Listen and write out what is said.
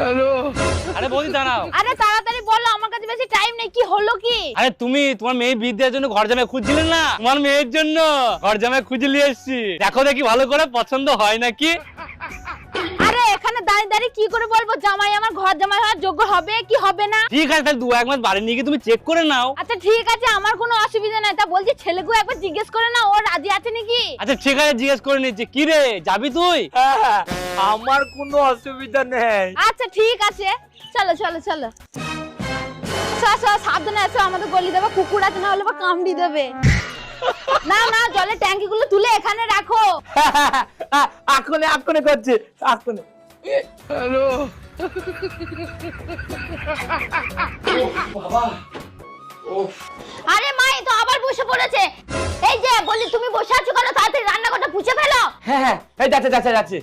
Hello. আরে বৌদি দাঁড়াও। আরে তাড়াতাড়ি বলো, আমার কাছে বেশি টাইম নেই। কি হলো কি? আরে তুমি তোমার মেয়ে বিয়ে দেওয়ার জন্য ঘর জামাই খুঁজছিলে না, তোমার মেয়ের জন্য ঘর জামাই খুঁজে নিয়ে এসেছি। দেখো দেখি ভালো করে পছন্দ হয় নাকি। আরে এখানে দাঁড়িয়ে দাঁড়িয়ে কি করে বলবো জামাই আমার ঘর জামাই হওয়ার যোগ্য হবে কি হবে না? ঠিক আছে, তাহলে 2-1 মাস বাড়ি নিয়ে গিয়ে তুমি চেক করে নাও। আচ্ছা ঠিক আছে, আমার কোনো অসুবিধা নাই। তা বলছি ছেলেকে একবার জিজ্ঞেস করে না ও রাজি আছে নাকি। আচ্ছা ঠিক আছে, জিজ্ঞেস করে নিচ্ছি। কি রে, যাবি তুই? হ্যাঁ, আমার কোনো অসুবিধা নেই। আচ্ছা ঠিক আছে, চলো চলো চলো। সাবধানে এসো, আমাদের গলি দেবে, কুকুর আছে, না হলে বা কামড়ি দেবে। না না, জলের ট্যাঙ্কি গুলো তুলে এখানে রাখো। এখনই এখনই করছি, এখনই। হ্যালো। বাবা, আরে মা, এই তো আবার বসে পড়েছে। এই যে বলি, তুমি বসে আছো কেন? তাড়াতাড়ি রান্নাঘরটা পুছে ফেলো। হ্যাঁ হ্যাঁ, এই যাচ্ছে যাচ্ছে যাচ্ছে।